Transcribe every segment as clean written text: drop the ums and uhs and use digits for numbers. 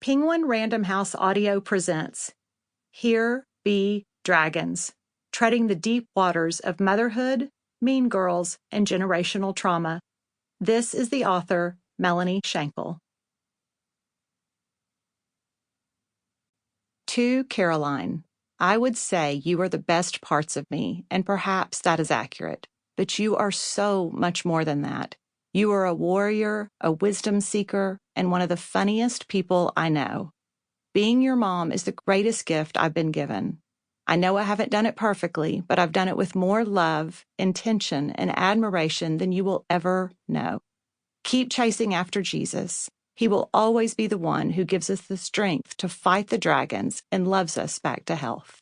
Penguin Random House Audio presents Here Be Dragons, treading the deep waters of motherhood, mean girls, and generational trauma. This is the author, Melanie Shankle. To Caroline, I would say you are the best parts of me, and perhaps that is accurate, but you are so much more than that. You are a warrior, a wisdom seeker, and one of the funniest people I know. Being your mom is the greatest gift I've been given. I know I haven't done it perfectly, but I've done it with more love, intention, and admiration than you will ever know. Keep chasing after Jesus. He will always be the one who gives us the strength to fight the dragons and loves us back to health.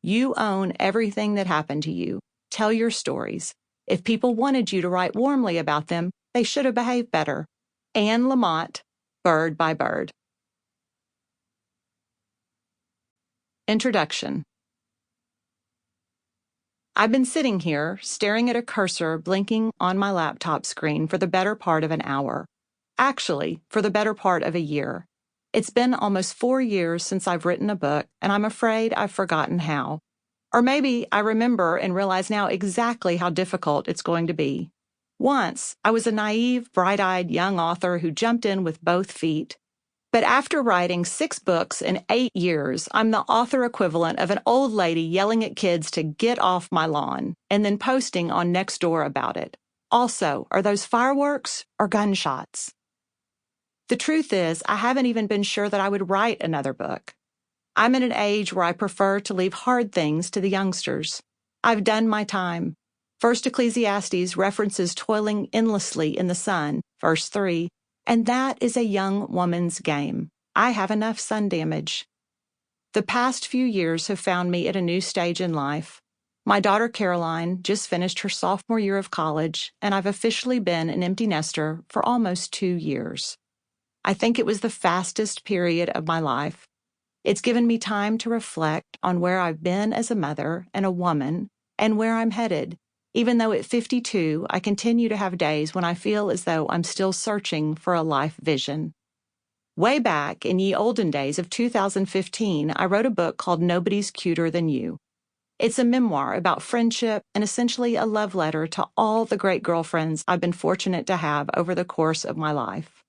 You own everything that happened to you. Tell your stories. If people wanted you to write warmly about them, they should have behaved better. Anne Lamott, Bird by Bird. Introduction. I've been sitting here, staring at a cursor blinking on my laptop screen for the better part of an hour. Actually, for the better part of a year. It's been almost 4 years since I've written a book, and I'm afraid I've forgotten how. Or maybe I remember and realize now exactly how difficult it's going to be. Once, I was a naive, bright-eyed young author who jumped in with both feet. But after writing 6 books in 8 years, I'm the author equivalent of an old lady yelling at kids to get off my lawn and then posting on Nextdoor about it. Also, are those fireworks or gunshots? The truth is, I haven't even been sure that I would write another book. I'm in an age where I prefer to leave hard things to the youngsters. I've done my time. First Ecclesiastes references toiling endlessly in the sun, verse 3, and that is a young woman's game. I have enough sun damage. The past few years have found me at a new stage in life. My daughter Caroline just finished her sophomore year of college, and I've officially been an empty nester for almost 2 years. I think it was the fastest period of my life. It's given me time to reflect on where I've been as a mother and a woman and where I'm headed, even though at 52, I continue to have days when I feel as though I'm still searching for a life vision. Way back in ye olden days of 2015, I wrote a book called Nobody's Cuter Than You. It's a memoir about friendship and essentially a love letter to all the great girlfriends I've been fortunate to have over the course of my life.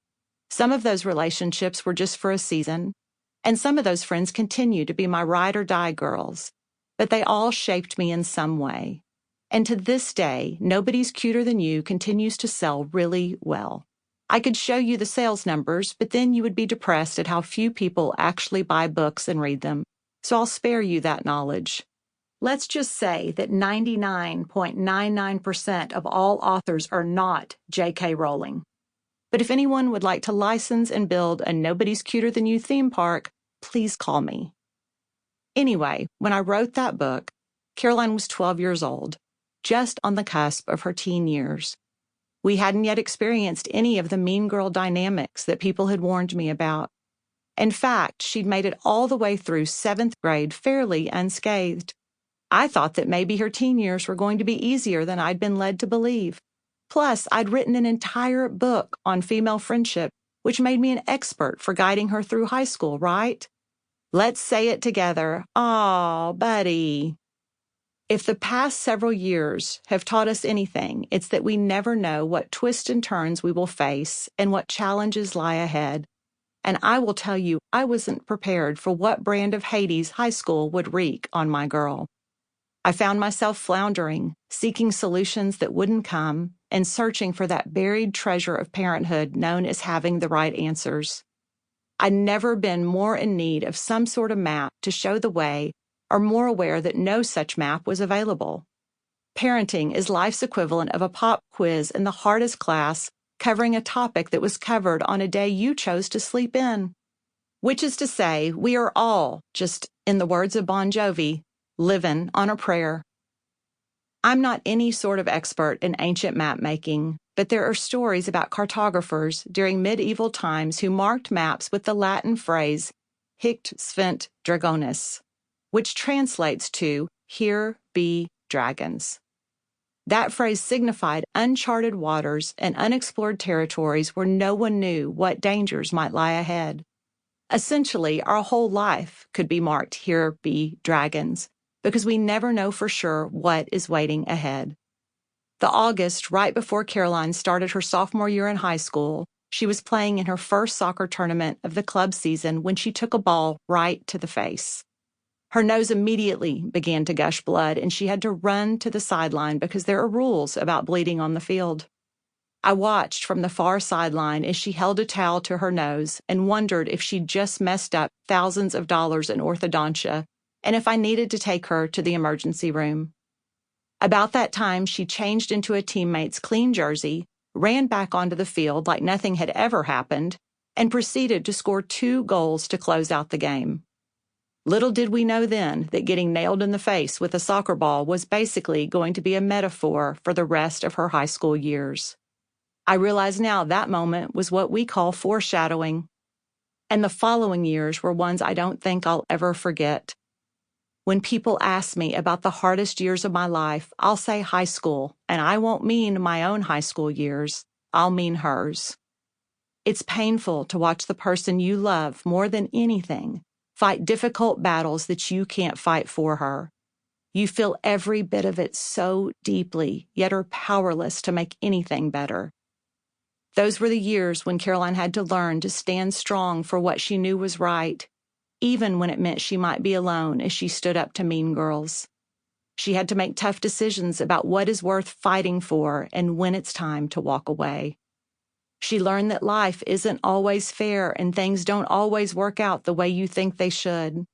Some of those relationships were just for a season, and some of those friends continue to be my ride or die girls, but they all shaped me in some way. And to this day, Nobody's Cuter Than You continues to sell really well. I could show you the sales numbers, but then you would be depressed at how few people actually buy books and read them, so I'll spare you that knowledge. Let's just say that 99.99% of all authors are not J.K. Rowling. But if anyone would like to license and build a Nobody's Cuter Than You theme park, please call me. Anyway, when I wrote that book, Caroline was 12 years old, just on the cusp of her teen years. We hadn't yet experienced any of the mean girl dynamics that people had warned me about. In fact, she'd made it all the way through 7th grade fairly unscathed. I thought that maybe her teen years were going to be easier than I'd been led to believe. Plus, I'd written an entire book on female friendship, which made me an expert for guiding her through high school, right? Let's say it together. Aw, buddy. If the past several years have taught us anything, it's that we never know what twists and turns we will face and what challenges lie ahead. And I will tell you, I wasn't prepared for what brand of Hades high school would wreak on my girl. I found myself floundering, seeking solutions that wouldn't come, and searching for that buried treasure of parenthood known as having the right answers. I'd never been more in need of some sort of map to show the way, or more aware that no such map was available. Parenting is life's equivalent of a pop quiz in the hardest class, covering a topic that was covered on a day you chose to sleep in. Which is to say, we are all, just in the words of Bon Jovi, living on a prayer. I'm not any sort of expert in ancient map making, but there are stories about cartographers during medieval times who marked maps with the Latin phrase hic sint dragones, which translates to here be dragons. That phrase signified uncharted waters and unexplored territories where no one knew what dangers might lie ahead. Essentially, our whole life could be marked "Here be dragons," because we never know for sure what is waiting ahead. The August right before Caroline started her sophomore year in high school, she was playing in her first soccer tournament of the club season when she took a ball right to the face. Her nose immediately began to gush blood, and she had to run to the sideline because there are rules about bleeding on the field. I watched from the far sideline as she held a towel to her nose and wondered if she'd just messed up thousands of dollars in orthodontia and if I needed to take her to the emergency room. About that time, she changed into a teammate's clean jersey, ran back onto the field like nothing had ever happened, and proceeded to score 2 goals to close out the game. Little did we know then that getting nailed in the face with a soccer ball was basically going to be a metaphor for the rest of her high school years. I realize now that moment was what we call foreshadowing. And the following years were ones I don't think I'll ever forget. When people ask me about the hardest years of my life, I'll say high school, and I won't mean my own high school years. I'll mean hers. It's painful to watch the person you love more than anything fight difficult battles that you can't fight for her. You feel every bit of it so deeply, yet are powerless to make anything better. Those were the years when Caroline had to learn to stand strong for what she knew was right, even when it meant she might be alone as she stood up to mean girls. She had to make tough decisions about what is worth fighting for and when it's time to walk away. She learned that life isn't always fair and things don't always work out the way you think they should.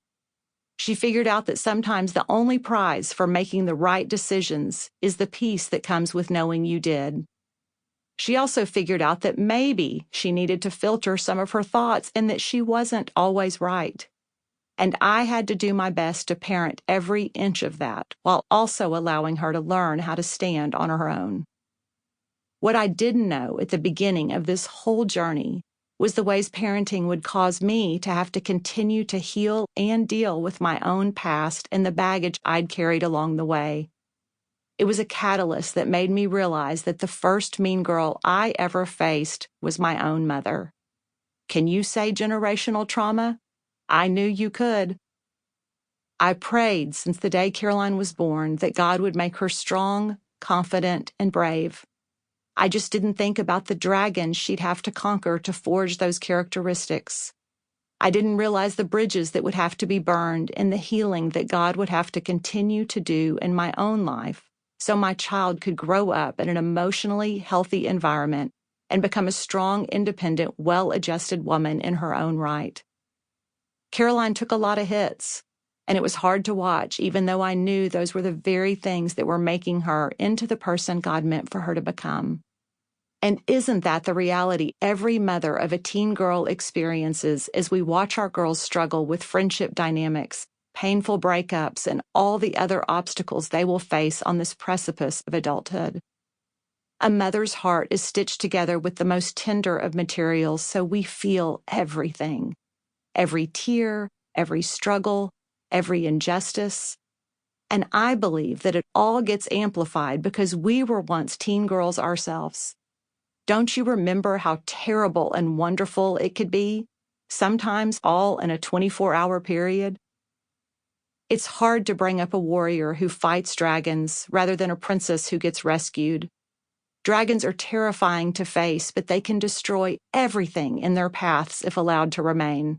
She figured out that sometimes the only prize for making the right decisions is the peace that comes with knowing you did. She also figured out that maybe she needed to filter some of her thoughts and that she wasn't always right. And I had to do my best to parent every inch of that while also allowing her to learn how to stand on her own. What I didn't know at the beginning of this whole journey was the ways parenting would cause me to have to continue to heal and deal with my own past and the baggage I'd carried along the way. It was a catalyst that made me realize that the first mean girl I ever faced was my own mother. Can you say generational trauma? I knew you could. I prayed since the day Caroline was born that God would make her strong, confident, and brave. I just didn't think about the dragon she'd have to conquer to forge those characteristics. I didn't realize the bridges that would have to be burned and the healing that God would have to continue to do in my own life so my child could grow up in an emotionally healthy environment and become a strong, independent, well-adjusted woman in her own right. Caroline took a lot of hits, and it was hard to watch, even though I knew those were the very things that were making her into the person God meant for her to become. And isn't that the reality every mother of a teen girl experiences as we watch our girls struggle with friendship dynamics, painful breakups, and all the other obstacles they will face on this precipice of adulthood? A mother's heart is stitched together with the most tender of materials, so we feel everything. Every tear, every struggle, every injustice. And I believe that it all gets amplified because we were once teen girls ourselves. Don't you remember how terrible and wonderful it could be? Sometimes all in a 24-hour period. It's hard to bring up a warrior who fights dragons rather than a princess who gets rescued. Dragons are terrifying to face, but they can destroy everything in their paths if allowed to remain.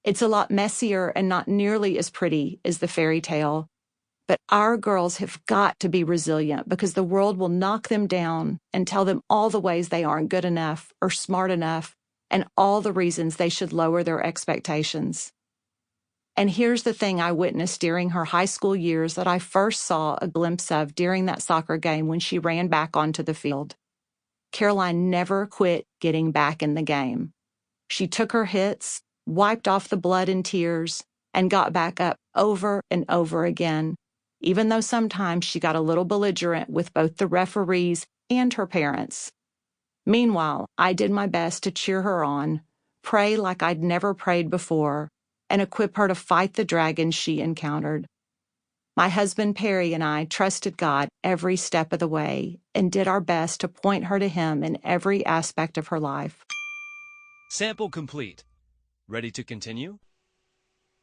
It's a lot messier and not nearly as pretty as the fairy tale. But our girls have got to be resilient because the world will knock them down and tell them all the ways they aren't good enough or smart enough and all the reasons they should lower their expectations. And here's the thing I witnessed during her high school years that I first saw a glimpse of during that soccer game when she ran back onto the field. Caroline never quit getting back in the game. She took her hits, wiped off the blood and tears, and got back up over and over again, even though sometimes she got a little belligerent with both the referees and her parents. Meanwhile, I did my best to cheer her on, pray like I'd never prayed before, and equip her to fight the dragons she encountered. My husband Perry and I trusted God every step of the way and did our best to point her to Him in every aspect of her life. Sample complete. Ready to continue?